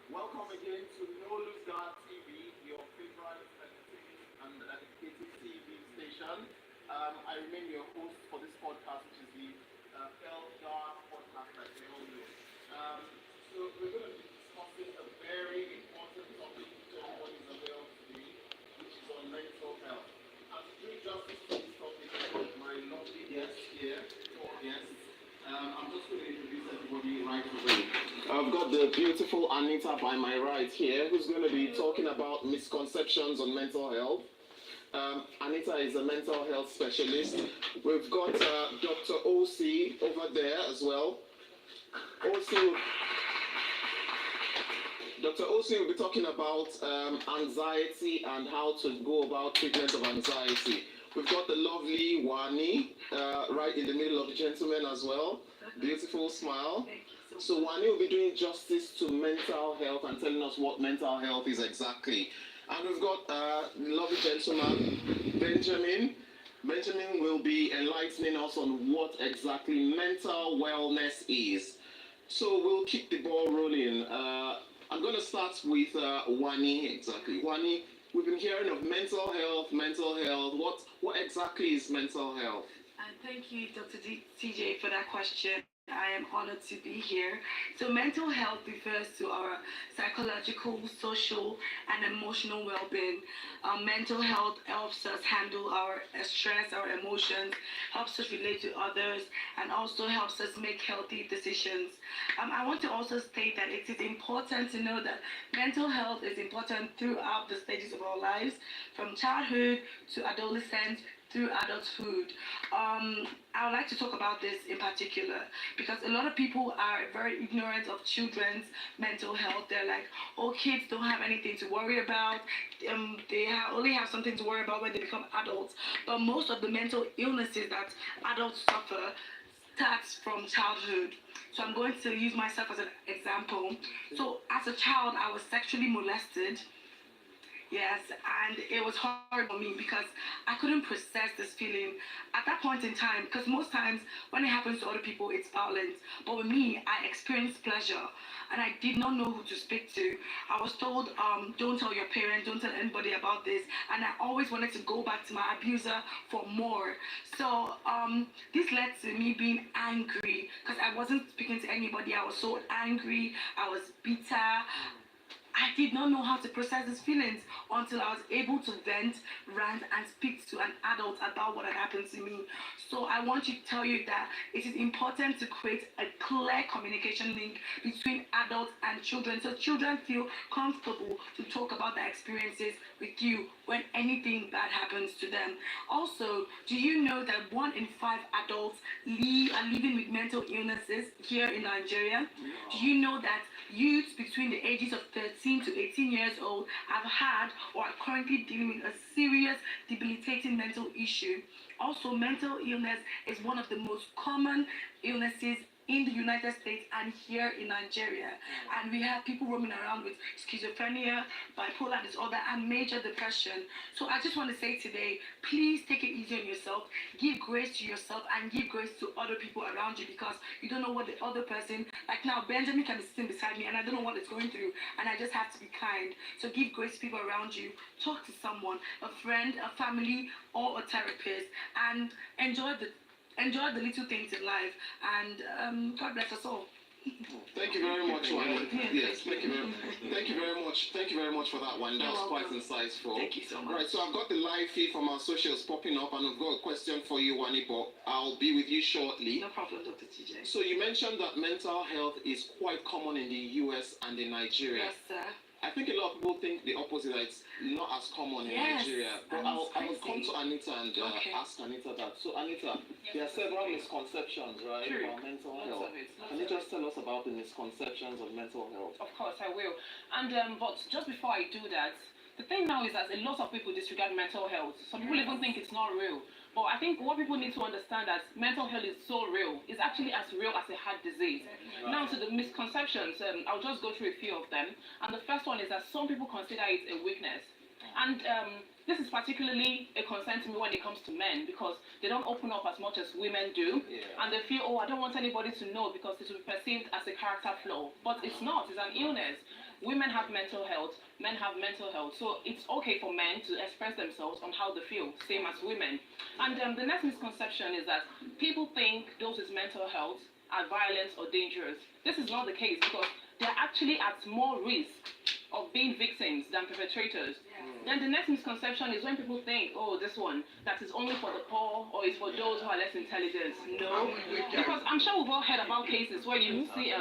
Welcome again to No Lose Guard TV, your favorite entertaining and educative TV station. I remain your host for this podcast, which is the Health Guard podcast that we all know. So we're going to be discussing a very important topic which everyone is aware of today, which is on mental health. And to do justice to this topic, I've got my lovely guests here, four guests. I'm just going to introduce everybody right away. I've got the beautiful Anita by my right here, who's going to be talking about misconceptions on mental health. Anita is a mental health specialist. We've got Dr. OC over there as well. OC, Dr. OC will be talking about anxiety and how to go about treatment of anxiety. We've got the lovely Wani right in the middle of the gentlemen as well. Beautiful smile. So Wani will be doing justice to mental health and telling us what mental health is exactly. And we've got the lovely gentleman, Benjamin. Benjamin will be enlightening us on what exactly mental wellness is. So we'll keep the ball rolling. I'm going to start with Wani exactly. Wani, we've been hearing of mental health, mental health. What exactly is mental health? Thank you, Dr. TJ, for that question. I am honored to be here. So mental health refers to our psychological, social, and emotional well-being. Mental health helps us handle our stress, our emotions, helps us relate to others, and also helps us make healthy decisions. I want to also state that it is important to know that mental health is important throughout the stages of our lives, from childhood to adolescence, through adulthood. I would like to talk about this in particular because a lot of people are very ignorant of children's mental health. They're like, oh, kids don't have anything to worry about. Only have something to worry about when they become adults. But most of the mental illnesses that adults suffer starts from childhood. So I'm going to use myself as an example. So as a child, I was sexually molested. Yes, and it was hard for me because I couldn't process this feeling at that point in time. Because most times when it happens to other people, it's violent. But with me, I experienced pleasure, and I did not know who to speak to. I was told, don't tell your parents, don't tell anybody about this, and I always wanted to go back to my abuser for more. So this led to me being angry because I wasn't speaking to anybody. I was so angry. I was bitter. I did not know how to process these feelings until I was able to vent, rant, and speak to an adult about what had happened to me. So I want to tell you that it is important to create a clear communication link between adults and children so children feel comfortable to talk about their experiences with you when anything bad happens to them. Also, do you know that 1 in 5 adults are living with mental illnesses here in Nigeria? Do you know that youths between the ages of 13 to 18 years old have had or are currently dealing with a serious debilitating mental issue? Also, mental illness is one of the most common illnesses in the United States and here in Nigeria. And we have people roaming around with schizophrenia, bipolar disorder, and major depression. So I just want to say today, please take it easy on yourself, give grace to yourself, and give grace to other people around you because you don't know what the other person, like now, Benjamin can be sitting beside me and I don't know what it's going through, and I just have to be kind. So give grace to people around you, talk to someone, a friend, a family, or a therapist, and enjoy the little things in life, and God bless us all. Thank you very much, Wani. Yes, thank you very much. Thank you very much for that one. That was quite insightful. Thank you so much. Right, so I've got the live feed from our socials popping up, and I've got a question for you, Wani, but I'll be with you shortly. No problem, Dr. TJ. So you mentioned that mental health is quite common in the US and in Nigeria. Yes, sir. I think a lot of people think the opposite, that it's not as common in Nigeria. But I will come to Anita and ask Anita that. So Anita, there are several misconceptions, right, about mental health. Can you just tell us about the misconceptions of mental health? Of course, I will. And but just before I do that, the thing now is that a lot of people disregard mental health. Some people even think it's not real. But I think what people need to understand that mental health is so real. It's actually as real as a heart disease. Right. Now to the misconceptions, I'll just go through a few of them. And the first one is that some people consider it a weakness. And this is particularly a concern to me when it comes to men, because they don't open up as much as women do. And they feel, oh, I don't want anybody to know because it will be perceived as a character flaw. But it's not, it's an illness. Women have mental health, men have mental health. So it's okay for men to express themselves on how they feel, same as women. And the next misconception is that people think those with mental health are violent or dangerous. This is not the case, because they're actually at more risk of being victims than perpetrators. Then the next misconception is when people think, oh, this one, that is only for the poor or is for those who are less intelligent. No, because I'm sure we've all heard about cases where you see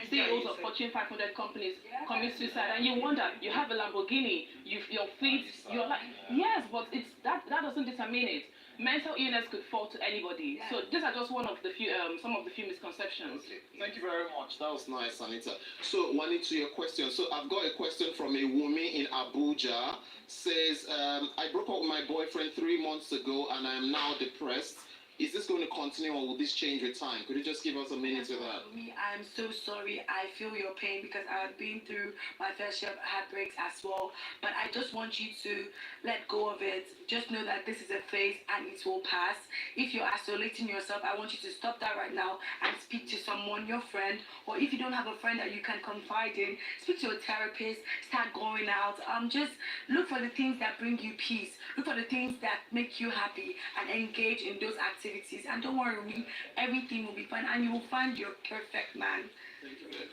CEOs of Fortune 500 companies commit suicide, and you wonder, you have a Lamborghini, your feet, you're like, yes, but it's that doesn't determine it. Mental illness could fall to anybody. So these are just one of the few, some of the few misconceptions. Okay. Thank you very much. That was nice, Anita. So, Wani, to your question. So, I've got a question from a woman in Abuja. Says, I broke up with my boyfriend 3 months ago, and I am now depressed. Is this going to continue, or will this change with time? Could you just give us a minute with that? I'm so sorry. I feel your pain because I've been through my fair share of heartbreaks as well. But I just want you to let go of it. Just know that this is a phase and it will pass. If you're isolating yourself, I want you to stop that right now and speak to someone, your friend, or if you don't have a friend that you can confide in, speak to a therapist, start going out. Just look for the things that bring you peace. Look for the things that make you happy and engage in those activities. And don't worry, everything will be fine and you will find your perfect man.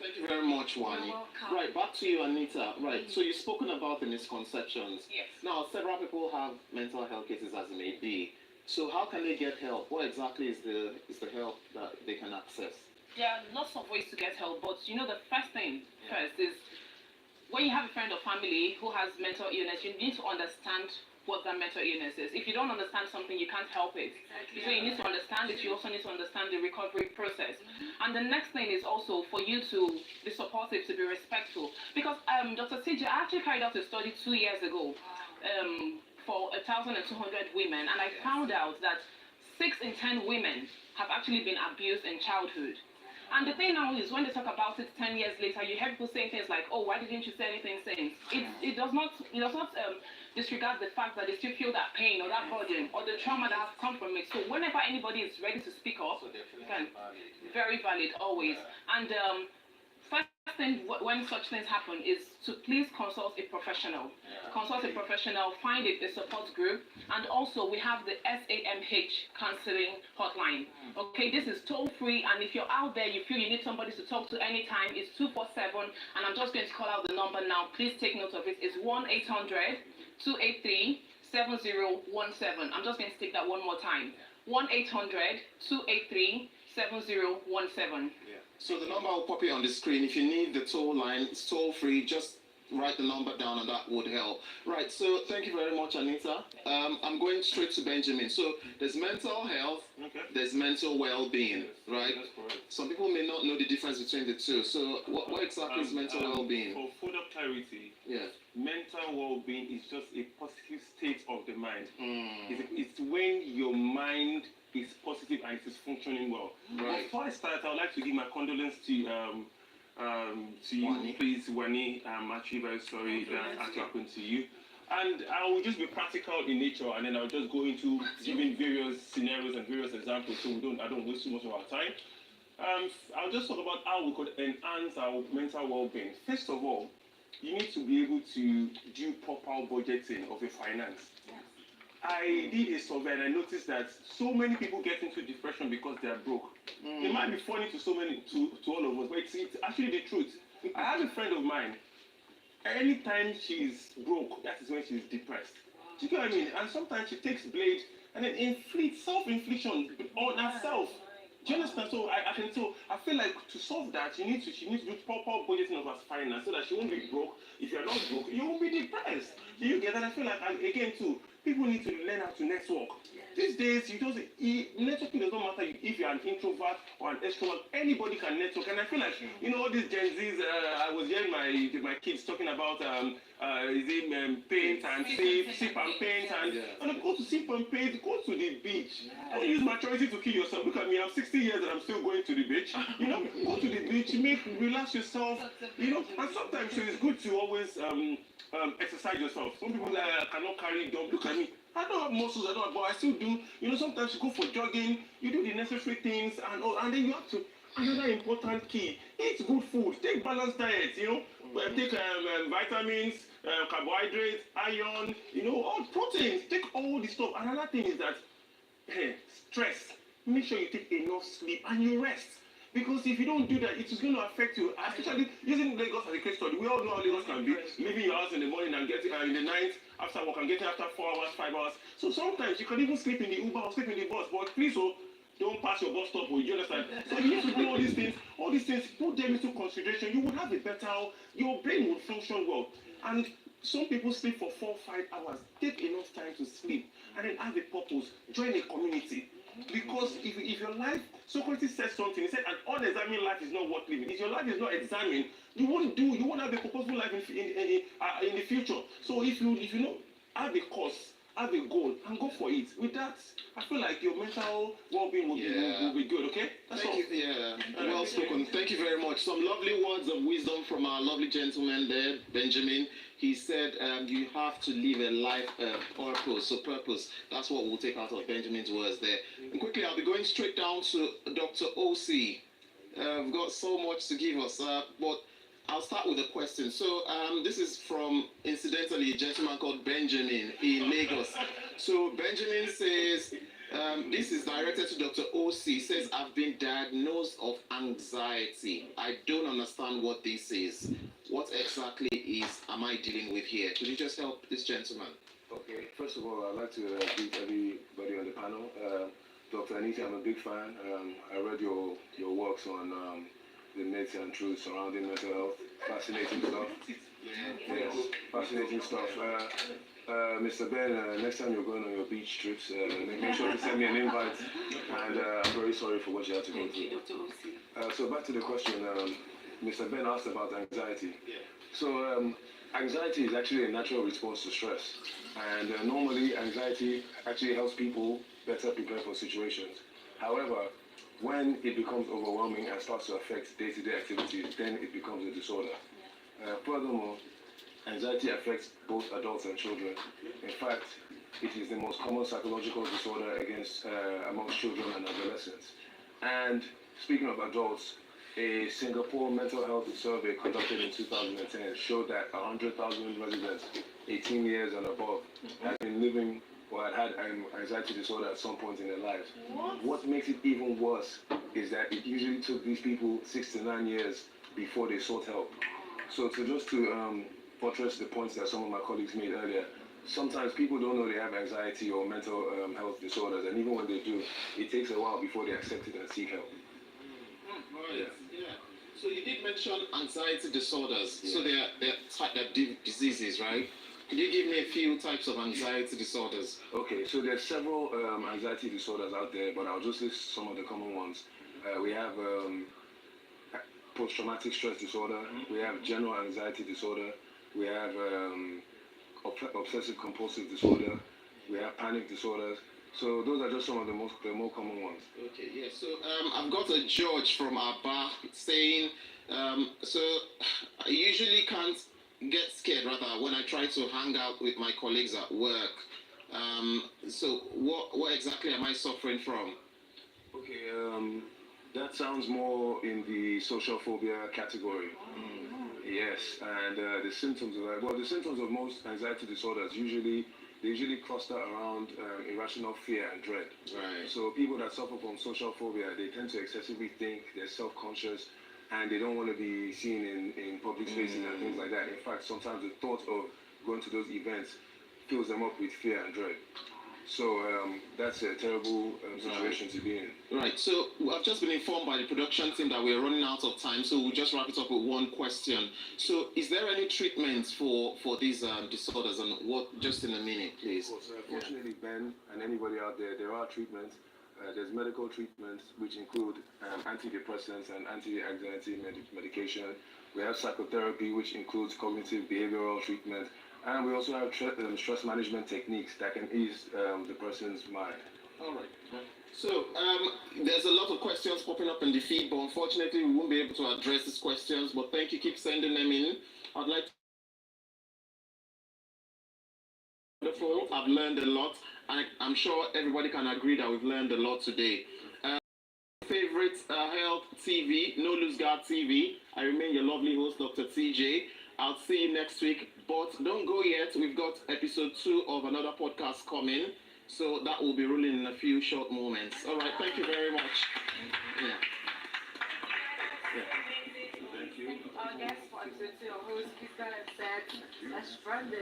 Thank you very much, Wani. You're welcome. Right, back to you, Anita. Right, so you've spoken about the misconceptions. Yes. Now, several people have mental health cases as it may be. So how can they get help? What exactly is the help that they can access? There are lots of ways to get help, but you know, the first thing first is when you have a friend or family who has mental illness, you need to understand what that mental illness is. If you don't understand something, you can't help it. Exactly. So you need to understand it. You also need to understand the recovery process. And the next thing is also for you to be supportive, to be respectful. Because Dr. CJ, I actually carried out a study 2 years ago for 1,200 women, and I found out that 6 in 10 women have actually been abused in childhood. And the thing now is, when they talk about it 10 years later, you hear people saying things like, "Oh, why didn't you say anything since?" It does not disregard the fact that they still feel that pain or that burden or the trauma that has come from it. So whenever anybody is ready to speak up, very valid always. And first thing when such things happen is to please consult a professional. Consult a professional, find a support group, and also we have the SAMH counseling hotline. Okay, this is toll free, and if you're out there, you feel you need somebody to talk to anytime, it's 247, and I'm just going to call out the number now. Please take note of it. It's 1-800-283-7017. I'm just going to take that one more time. 1-800-283-7017. So the number will pop it on the screen. If you need the toll line, it's toll free. Just write the number down and that would help. Right, so thank you very much, Anita. I'm going straight to Benjamin. So there's mental health, there's mental well-being, right? That's correct. Some people may not know the difference between the two. So what exactly is mental well-being? For further clarity, mental well-being is just a positive state of the mind. It's when your mind is positive and it is functioning well. Right. Before I start, I would like to give my condolence to you, Wani. please, Wani. I'm actually very sorry that actually happened to you. And I will just be practical in nature, and then I'll just go into giving various scenarios and various examples, so I don't waste too much of our time. I'll just talk about how we could enhance our mental well-being. First of all, you need to be able to do proper budgeting of your finance. I did a survey and I noticed that so many people get into depression because they are broke. It might be funny to all of us, but it's actually the truth. I have a friend of mine. Anytime she's broke, that is when she's depressed. Do you get what I mean? And sometimes she takes blade and then inflicts self-infliction on herself. Do you understand? So I feel like to solve that, she needs to do proper budgeting of her finance so that she won't be broke. If you're not broke, you won't be depressed. Do you get that? I feel like again too, people need to learn how to network. These days, networking does not matter if you're an introvert or an extrovert. Anybody can network, and I feel like all these Gen Zs. I was hearing my kids talking about paint and sip and paint and go to sip and paint. Go to the beach. Don't use maturity to kill yourself. Look at me. I'm 60 years and I'm still going to the beach. Go to the beach relax yourself, you know. And sometimes so it's good to always exercise yourself. Some people cannot carry dumb. Look at me. I don't have muscles, but I still do. You know, sometimes you go for jogging, you do the necessary things, and then you have to. Another important key: eat good food, take balanced diet. You know, take vitamins, carbohydrates, iron. You know, all proteins. Take all the stuff. Another thing is that stress. Make sure you take enough sleep and you rest. Because if you don't do that, it is going to affect you. Especially using Lagos as a case study. We all know how Lagos can be. Leaving your house in the morning and getting in the night after work and getting after 4 hours, 5 hours. So sometimes you can even sleep in the Uber or sleep in the bus. But please, don't pass your bus stop. You understand? So you need to do all these things. All these things, put them into consideration. You will have a better, your brain will function well. And some people sleep for 4 or 5 hours. Take enough time to sleep and then have a purpose. Join a community. Because if your life, Socrates said something, he said an unexamined life is not worth living. If your life is not examined, you won't have a purposeful life in the future. So if you know, have a cause, have a goal, and go for it. With that, I feel like your mental well-being will be good, okay? Thank you. Yeah, well spoken. Thank you very much. Some lovely words of wisdom from our lovely gentleman there, Benjamin. He said you have to live a life purpose. So purpose, that's what we'll take out of Benjamin's words there. And quickly, I'll be going straight down to Dr. O.C. We've got so much to give us, but I'll start with a question. So this is from, incidentally, a gentleman called Benjamin in Lagos. So Benjamin says, this is directed to Dr. O.C. Says, I've been diagnosed of anxiety. I don't understand what this is. What exactly am I dealing with here? Could you just help this gentleman? Okay, first of all, I'd like to greet everybody on the panel. Dr. Anita, I'm a big fan. I read your works on the myths and truths surrounding mental health. Fascinating stuff. Yes, fascinating stuff. Mr. Ben, next time you're going on your beach trips, make sure to send me an invite. And I'm very sorry for what you had to go through. So back to the question, Mr. Ben asked about anxiety. So anxiety is actually a natural response to stress. And normally anxiety actually helps people better prepare for situations. However, when it becomes overwhelming and starts to affect day-to-day activities, then it becomes a disorder. Furthermore, anxiety affects both adults and children. In fact, it is the most common psychological disorder amongst children and adolescents. And speaking of adults, a Singapore mental health survey conducted in 2010 showed that 100,000 residents 18 years and above have been living or had anxiety disorder at some point in their lives. What makes it even worse is that it usually took these people 6 to 9 years before they sought help. So to buttress the points that some of my colleagues made earlier, sometimes people don't know they have anxiety or mental health disorders, and even when they do, it takes a while before they accept it and seek help. Right. Yeah. So you did mention anxiety disorders. Yeah. So they're diseases, right? Could you give me a few types of anxiety disorders? Okay, so there's several anxiety disorders out there, but I'll just list some of the common ones. We have post-traumatic stress disorder. We have general anxiety disorder. We have obsessive-compulsive disorder. We have panic disorders. So those are just some of the more common ones. Okay, yeah. So I've got a George from Aba saying, so I usually can't get scared rather when I try to hang out with my colleagues at work. So what exactly am I suffering from? Okay, that sounds more in the social phobia category. Yes, and the symptoms of that, the symptoms of most anxiety disorders they usually cluster around irrational fear and dread. Right. So people that suffer from social phobia, they tend to excessively think, they're self-conscious, and they don't want to be seen in public spaces and things like that. In fact, sometimes the thought of going to those events fills them up with fear and dread. So that's a terrible situation to be in. Right. So I've just been informed by the production team that we're running out of time, so we'll just wrap it up with one question. So is there any treatment for these disorders, and what, just in a minute, please? Of course, fortunately, Ben and anybody out there are treatments. There's medical treatments which include antidepressants and anti-anxiety medication. We have psychotherapy, which includes cognitive behavioral treatment. And we also have stress management techniques that can ease the person's mind. All right. So there's a lot of questions popping up in the feed, but unfortunately we won't be able to address these questions. But thank you, keep sending them in. I'd like to wonderful. I've learned a lot, and I'm sure everybody can agree that we've learned a lot today. Favorite health TV, No Lose Guard TV. I remain your lovely host, Dr. TJ. I'll see you next week, but don't go yet. We've got episode 2 of another podcast coming, so that will be rolling in a few short moments. All right, thank you very much. Yeah. Our guest for episode 2 of Host Crystal and said, let's run this.